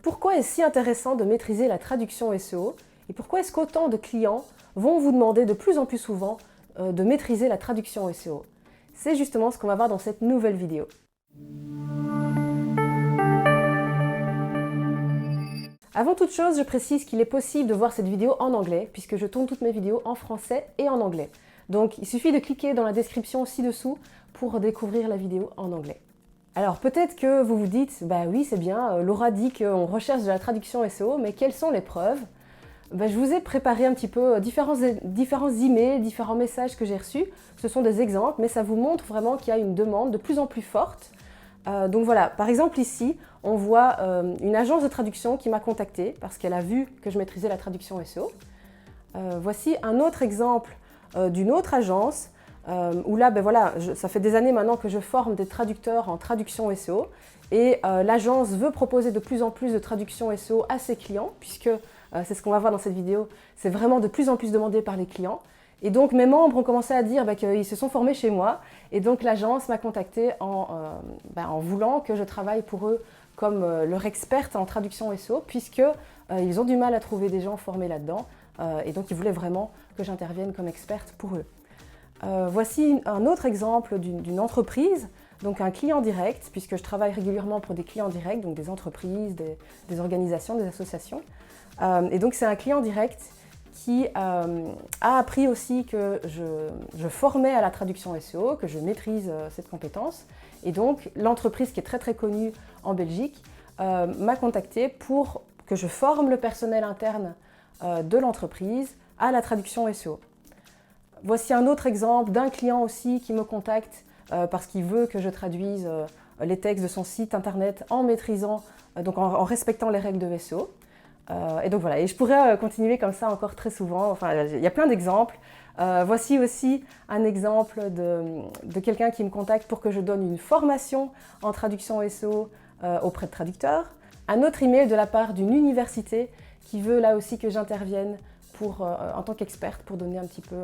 Pourquoi est-ce si intéressant de maîtriser la traduction SEO et pourquoi est-ce qu'autant de clients vont vous demander de plus en plus souvent de maîtriser la traduction SEO? C'est justement ce qu'on va voir dans cette nouvelle vidéo. Avant toute chose, je précise qu'il est possible de voir cette vidéo en anglais puisque je tourne toutes mes vidéos en français et en anglais. Donc il suffit de cliquer dans la description ci-dessous pour découvrir la vidéo en anglais. Alors peut-être que vous vous dites, bah oui c'est bien, Laura dit qu'on recherche de la traduction SEO, mais quelles sont les preuves? Je vous ai préparé un petit peu différents emails, différents messages que j'ai reçus. Ce sont des exemples, mais ça vous montre vraiment qu'il y a une demande de plus en plus forte. Donc voilà, par exemple ici, on voit une agence de traduction qui m'a contactée parce qu'elle a vu que je maîtrisais la traduction SEO. Voici un autre exemple d'une autre agence où là, ça fait des années maintenant que je forme des traducteurs en traduction SEO et l'agence veut proposer de plus en plus de traduction SEO à ses clients puisque, c'est ce qu'on va voir dans cette vidéo, c'est vraiment de plus en plus demandé par les clients. Et donc mes membres ont commencé à dire qu'ils se sont formés chez moi et donc l'agence m'a contactée en voulant que je travaille pour eux comme leur experte en traduction SEO puisqu'ils ont du mal à trouver des gens formés là-dedans et donc ils voulaient vraiment que j'intervienne comme experte pour eux. Voici un autre exemple d'une entreprise, donc un client direct, puisque je travaille régulièrement pour des clients directs, donc des entreprises, des organisations, des associations. Et donc c'est un client direct qui a appris aussi que je formais à la traduction SEO, que je maîtrise cette compétence. Et donc l'entreprise qui est très très connue en Belgique m'a contactée pour que je forme le personnel interne de l'entreprise à la traduction SEO. Voici un autre exemple d'un client aussi qui me contacte parce qu'il veut que je traduise les textes de son site internet en maîtrisant, en respectant les règles de SEO. Et donc voilà, et je pourrais continuer comme ça encore très souvent, enfin il y a plein d'exemples. Voici aussi un exemple de quelqu'un qui me contacte pour que je donne une formation en traduction SEO auprès de traducteurs. Un autre email de la part d'une université qui veut là aussi que j'intervienne en tant qu'experte pour donner un petit peu,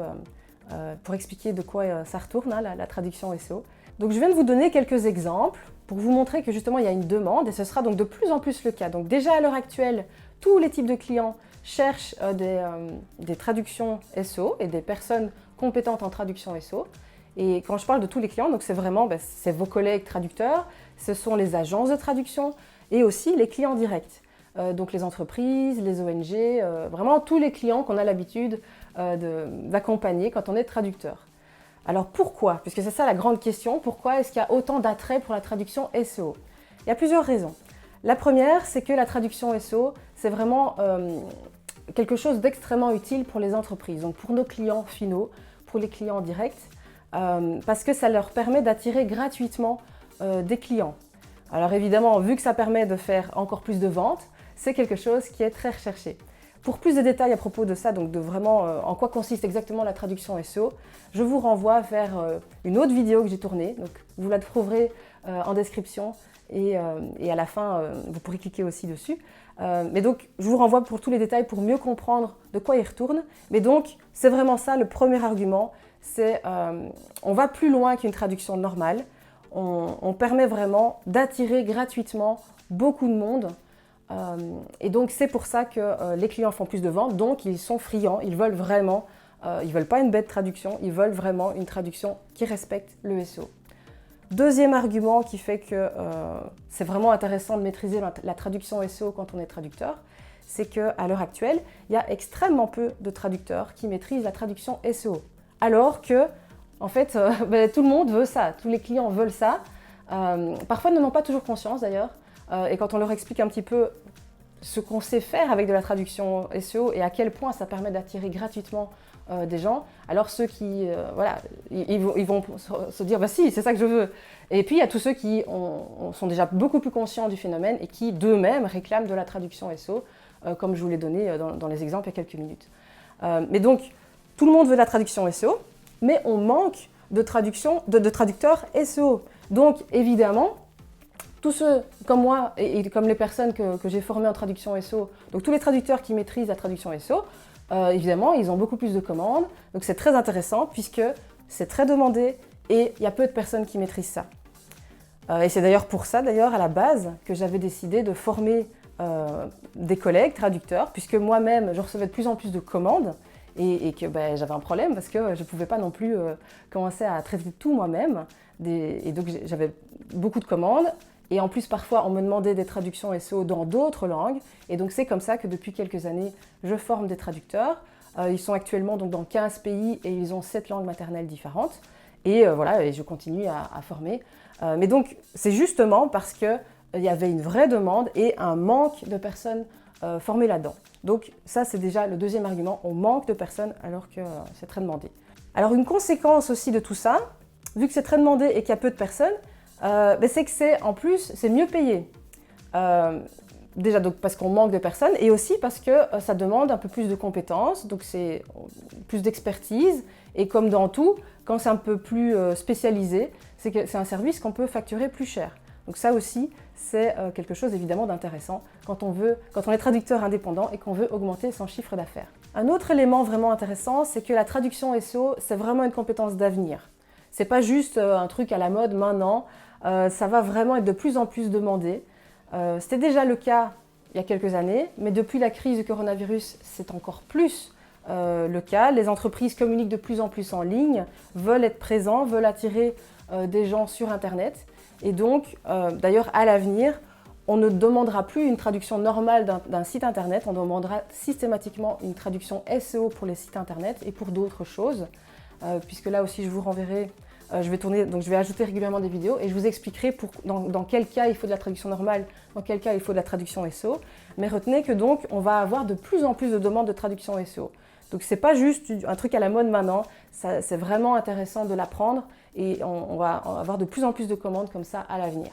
pour expliquer de quoi ça retourne, hein, la traduction SEO. Donc je viens de vous donner quelques exemples pour vous montrer que justement il y a une demande et ce sera donc de plus en plus le cas. Donc déjà à l'heure actuelle, tous les types de clients cherchent des traductions SEO et des personnes compétentes en traduction SEO. Et quand je parle de tous les clients, donc c'est vraiment c'est vos collègues traducteurs, ce sont les agences de traduction et aussi les clients directs. Donc les entreprises, les ONG, vraiment tous les clients qu'on a l'habitude d'accompagner quand on est traducteur. Alors pourquoi? Puisque c'est ça la grande question, pourquoi est-ce qu'il y a autant d'attrait pour la traduction SEO? Il y a plusieurs raisons. La première, c'est que la traduction SEO, c'est vraiment quelque chose d'extrêmement utile pour les entreprises, donc pour nos clients finaux, pour les clients directs, parce que ça leur permet d'attirer gratuitement des clients. Alors évidemment, vu que ça permet de faire encore plus de ventes, c'est quelque chose qui est très recherché. Pour plus de détails à propos de ça, donc de vraiment en quoi consiste exactement la traduction SEO, je vous renvoie vers une autre vidéo que j'ai tournée, donc vous la trouverez en description et à la fin, vous pourrez cliquer aussi dessus. Mais donc, je vous renvoie pour tous les détails pour mieux comprendre de quoi il retourne. Mais donc, c'est vraiment ça le premier argument, c'est on va plus loin qu'une traduction normale. On permet vraiment d'attirer gratuitement beaucoup de monde. Et donc, c'est pour ça que les clients font plus de ventes. Donc, ils sont friands, ils veulent vraiment, ils veulent pas une bête traduction, ils veulent vraiment une traduction qui respecte le SEO. Deuxième argument qui fait que c'est vraiment intéressant de maîtriser la traduction SEO quand on est traducteur, c'est qu'à l'heure actuelle, il y a extrêmement peu de traducteurs qui maîtrisent la traduction SEO. Alors que, en fait, tout le monde veut ça, tous les clients veulent ça. Parfois, ils n'en ont pas toujours conscience d'ailleurs. Et quand on leur explique un petit peu ce qu'on sait faire avec de la traduction SEO et à quel point ça permet d'attirer gratuitement des gens, alors ceux qui, ils vont se dire, si, c'est ça que je veux. Et puis il y a tous ceux qui sont déjà beaucoup plus conscients du phénomène et qui d'eux-mêmes réclament de la traduction SEO, comme je vous l'ai donné dans les exemples il y a quelques minutes. Mais donc, tout le monde veut de la traduction SEO, mais on manque de traducteurs SEO. Donc évidemment, tous ceux comme moi et comme les personnes que j'ai formées en traduction SEO, donc tous les traducteurs qui maîtrisent la traduction SEO, évidemment, ils ont beaucoup plus de commandes. Donc c'est très intéressant puisque c'est très demandé et il y a peu de personnes qui maîtrisent ça. Et c'est d'ailleurs pour ça, à la base, que j'avais décidé de former des collègues traducteurs, puisque moi-même, je recevais de plus en plus de commandes et que j'avais un problème parce que je ne pouvais pas non plus commencer à traiter tout moi-même. Et donc j'avais beaucoup de commandes. Et en plus, parfois, on me demandait des traductions SEO dans d'autres langues. Et donc, c'est comme ça que depuis quelques années, je forme des traducteurs. Ils sont actuellement donc, dans 15 pays et ils ont 7 langues maternelles différentes. Et voilà, et je continue à former. Mais donc, c'est justement parce qu'il y avait une vraie demande et un manque de personnes formées là-dedans. Donc, ça, c'est déjà le deuxième argument. On manque de personnes alors que c'est très demandé. Alors, une conséquence aussi de tout ça, vu que c'est très demandé et qu'il y a peu de personnes, c'est que en plus, c'est mieux payé. Déjà donc, parce qu'on manque de personnes et aussi parce que ça demande un peu plus de compétences, donc c'est plus d'expertise. Et comme dans tout, quand c'est un peu plus spécialisé, c'est que c'est un service qu'on peut facturer plus cher. Donc ça aussi, c'est quelque chose évidemment d'intéressant quand on est traducteur indépendant et qu'on veut augmenter son chiffre d'affaires. Un autre élément vraiment intéressant, c'est que la traduction SEO, c'est vraiment une compétence d'avenir. C'est pas juste un truc à la mode maintenant. Ça va vraiment être de plus en plus demandé. C'était déjà le cas il y a quelques années, mais depuis la crise du coronavirus, c'est encore plus le cas. Les entreprises communiquent de plus en plus en ligne, veulent être présents, veulent attirer des gens sur Internet. Et donc, d'ailleurs, à l'avenir, on ne demandera plus une traduction normale d'un site Internet, on demandera systématiquement une traduction SEO pour les sites Internet et pour d'autres choses, puisque là aussi, je vous renverrai. Je vais ajouter régulièrement des vidéos et je vous expliquerai dans quel cas il faut de la traduction normale, dans quel cas il faut de la traduction SEO. Mais retenez que donc on va avoir de plus en plus de demandes de traduction SEO. Donc c'est pas juste un truc à la mode maintenant, c'est vraiment intéressant de l'apprendre et on va avoir de plus en plus de commandes comme ça à l'avenir.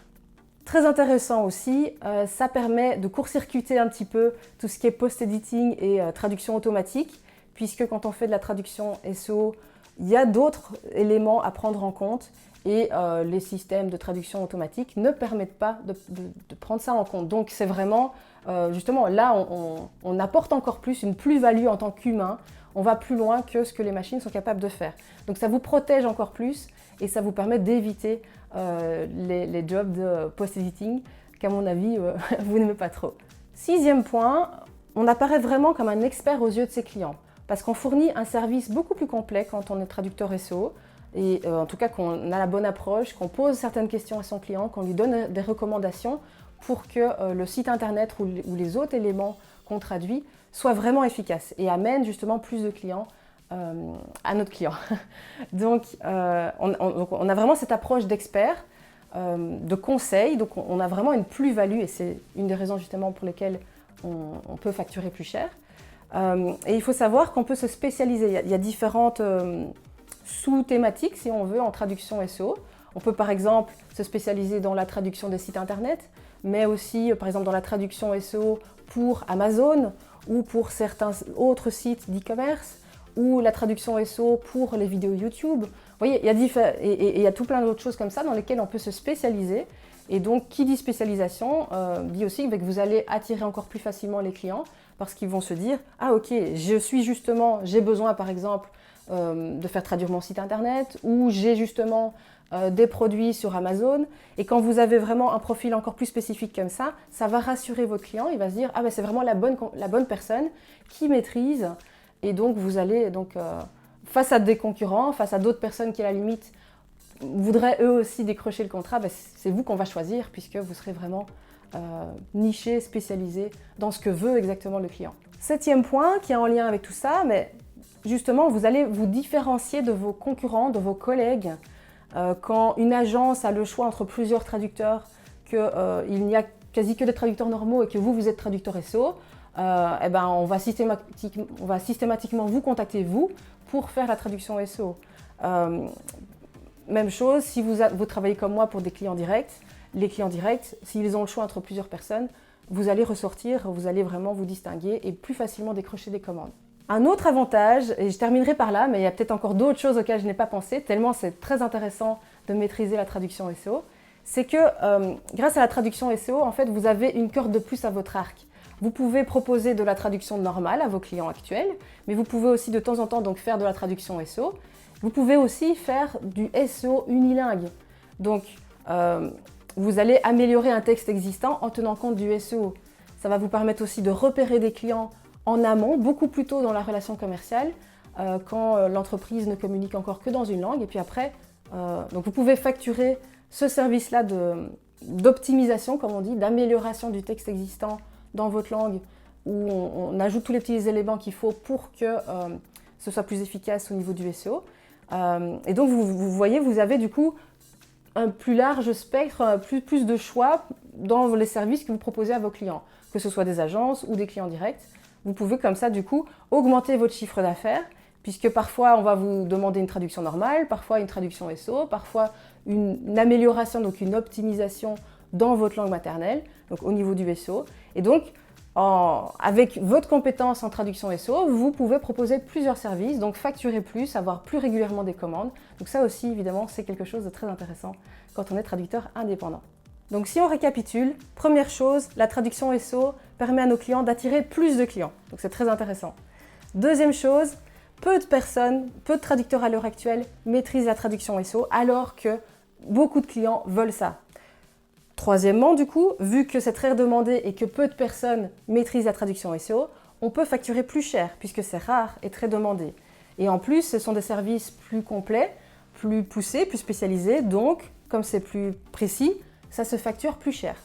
Très intéressant aussi, ça permet de court-circuiter un petit peu tout ce qui est post-editing et traduction automatique, puisque quand on fait de la traduction SEO, il y a d'autres éléments à prendre en compte et les systèmes de traduction automatique ne permettent pas de prendre ça en compte. Donc c'est vraiment, justement, là on apporte encore plus une plus-value en tant qu'humain, on va plus loin que ce que les machines sont capables de faire. Donc ça vous protège encore plus et ça vous permet d'éviter les jobs de post-editing qu'à mon avis vous n'aimez pas trop. Sixième point, on apparaît vraiment comme un expert aux yeux de ses clients. Parce qu'on fournit un service beaucoup plus complet quand on est traducteur SEO, et en tout cas qu'on a la bonne approche, qu'on pose certaines questions à son client, qu'on lui donne des recommandations pour que le site internet ou les autres éléments qu'on traduit soient vraiment efficaces et amènent justement plus de clients à notre client. Donc on a vraiment cette approche d'expert, de conseil, donc on a vraiment une plus-value et c'est une des raisons justement pour lesquelles on peut facturer plus cher. Et il faut savoir qu'on peut se spécialiser. Il y a différentes sous-thématiques, si on veut, en traduction SEO. On peut par exemple se spécialiser dans la traduction des sites internet, mais aussi par exemple dans la traduction SEO pour Amazon ou pour certains autres sites d'e-commerce ou la traduction SEO pour les vidéos YouTube. Vous voyez, il y a tout plein d'autres choses comme ça dans lesquelles on peut se spécialiser. Et donc, qui dit spécialisation, dit aussi que vous allez attirer encore plus facilement les clients parce qu'ils vont se dire « Ah ok, j'ai besoin par exemple de faire traduire mon site internet ou j'ai justement des produits sur Amazon. » Et quand vous avez vraiment un profil encore plus spécifique comme ça va rassurer votre client. Il va se dire « Ah ben c'est vraiment la bonne personne qui maîtrise. » Et donc, vous allez face à des concurrents, face à d'autres personnes qui à la limite voudraient eux aussi décrocher le contrat, c'est vous qu'on va choisir puisque vous serez vraiment niché, spécialisé dans ce que veut exactement le client. Septième point qui est en lien avec tout ça, mais justement vous allez vous différencier de vos concurrents, de vos collègues. Quand une agence a le choix entre plusieurs traducteurs, qu'il n'y a quasi que des traducteurs normaux et que vous êtes traducteur SEO, on va systématiquement vous contacter vous pour faire la traduction SEO. Même chose, si vous travaillez comme moi pour des clients directs, les clients directs, s'ils ont le choix entre plusieurs personnes, vous allez ressortir, vous allez vraiment vous distinguer et plus facilement décrocher des commandes. Un autre avantage, et je terminerai par là, mais il y a peut-être encore d'autres choses auxquelles je n'ai pas pensé, tellement c'est très intéressant de maîtriser la traduction SEO, c'est que grâce à la traduction SEO, en fait, vous avez une corde de plus à votre arc. Vous pouvez proposer de la traduction normale à vos clients actuels, mais vous pouvez aussi de temps en temps donc, faire de la traduction SEO. Vous pouvez aussi faire du SEO unilingue. Donc, vous allez améliorer un texte existant en tenant compte du SEO. Ça va vous permettre aussi de repérer des clients en amont, beaucoup plus tôt dans la relation commerciale, quand l'entreprise ne communique encore que dans une langue. Et puis après, donc vous pouvez facturer ce service-là d'optimisation, comme on dit, d'amélioration du texte existant dans votre langue, où on ajoute tous les petits éléments qu'il faut pour que ce soit plus efficace au niveau du SEO. Et donc vous voyez, vous avez du coup un plus large spectre, plus de choix dans les services que vous proposez à vos clients, que ce soit des agences ou des clients directs. Vous pouvez comme ça du coup augmenter votre chiffre d'affaires, puisque parfois on va vous demander une traduction normale, parfois une traduction SEO, parfois une amélioration, donc une optimisation dans votre langue maternelle, donc au niveau du SEO. Et donc avec votre compétence en traduction SEO, vous pouvez proposer plusieurs services, donc facturer plus, avoir plus régulièrement des commandes. Donc ça aussi, évidemment, c'est quelque chose de très intéressant quand on est traducteur indépendant. Donc si on récapitule, première chose, la traduction SEO permet à nos clients d'attirer plus de clients. Donc c'est très intéressant. Deuxième chose, peu de personnes, peu de traducteurs à l'heure actuelle maîtrisent la traduction SEO, alors que beaucoup de clients veulent ça. Troisièmement, du coup, vu que c'est très demandé et que peu de personnes maîtrisent la traduction SEO, on peut facturer plus cher puisque c'est rare et très demandé. Et en plus, ce sont des services plus complets, plus poussés, plus spécialisés, donc comme c'est plus précis, ça se facture plus cher.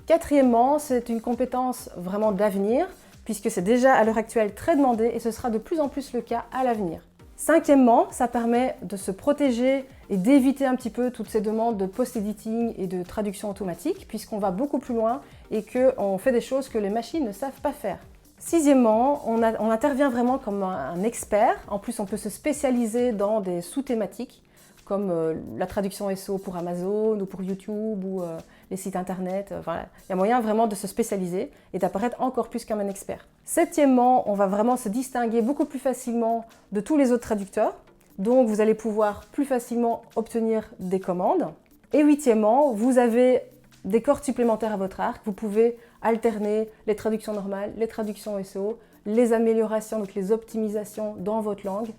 Quatrièmement, c'est une compétence vraiment d'avenir puisque c'est déjà à l'heure actuelle très demandé et ce sera de plus en plus le cas à l'avenir. Cinquièmement, ça permet de se protéger et d'éviter un petit peu toutes ces demandes de post-editing et de traduction automatique, puisqu'on va beaucoup plus loin et qu'on fait des choses que les machines ne savent pas faire. Sixièmement, on intervient vraiment comme un expert. En plus, on peut se spécialiser dans des sous-thématiques, comme la traduction SEO pour Amazon ou pour YouTube ou les sites internet. Voilà. Il y a moyen vraiment de se spécialiser et d'apparaître encore plus comme un expert. Septièmement, on va vraiment se distinguer beaucoup plus facilement de tous les autres traducteurs. Donc, vous allez pouvoir plus facilement obtenir des commandes. Et huitièmement, vous avez des cordes supplémentaires à votre arc. Vous pouvez alterner les traductions normales, les traductions SEO, les améliorations, donc les optimisations dans votre langue.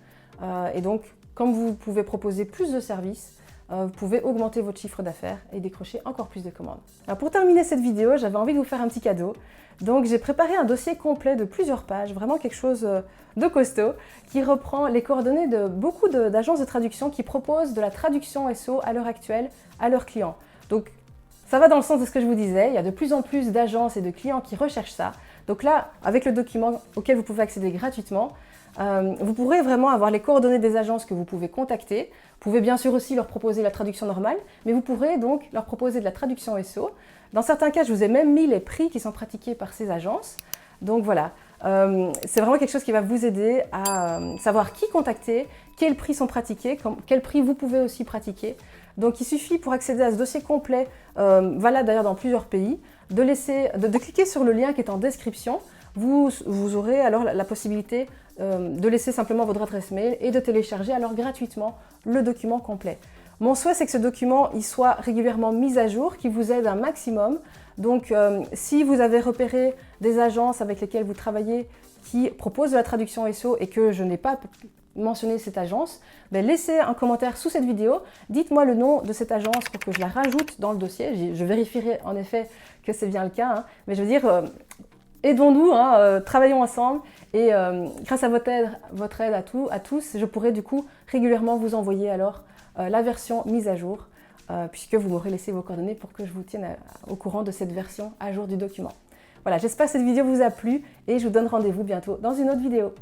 Et donc, comme vous pouvez proposer plus de services, vous pouvez augmenter votre chiffre d'affaires et décrocher encore plus de commandes. Alors pour terminer cette vidéo, j'avais envie de vous faire un petit cadeau. Donc j'ai préparé un dossier complet de plusieurs pages, vraiment quelque chose de costaud, qui reprend les coordonnées de beaucoup d'agences de traduction qui proposent de la traduction SEO à l'heure actuelle à leurs clients. Donc ça va dans le sens de ce que je vous disais, il y a de plus en plus d'agences et de clients qui recherchent ça. Donc là, avec le document auquel vous pouvez accéder gratuitement, vous pourrez vraiment avoir les coordonnées des agences que vous pouvez contacter. Vous pouvez bien sûr aussi leur proposer la traduction normale, mais vous pourrez donc leur proposer de la traduction SEO. Dans certains cas, je vous ai même mis les prix qui sont pratiqués par ces agences. Donc voilà, c'est vraiment quelque chose qui va vous aider à savoir qui contacter, quels prix sont pratiqués, quel prix vous pouvez aussi pratiquer. Donc il suffit pour accéder à ce dossier complet, valable d'ailleurs dans plusieurs pays, de cliquer sur le lien qui est en description. Vous aurez alors la possibilité de laisser simplement votre adresse mail et de télécharger alors gratuitement le document complet. Mon souhait, c'est que ce document il soit régulièrement mis à jour, qu'il vous aide un maximum. Donc si vous avez repéré des agences avec lesquelles vous travaillez qui proposent de la traduction SEO et que je n'ai pas mentionné cette agence, laissez un commentaire sous cette vidéo, dites-moi le nom de cette agence pour que je la rajoute dans le dossier. Je vérifierai en effet que c'est bien le cas, hein. Mais je veux dire, aidons-nous, travaillons ensemble et grâce à votre aide à tous, je pourrai du coup régulièrement vous envoyer alors la version mise à jour puisque vous m'aurez laissé vos coordonnées pour que je vous tienne au courant de cette version à jour du document. Voilà, j'espère que cette vidéo vous a plu et je vous donne rendez-vous bientôt dans une autre vidéo.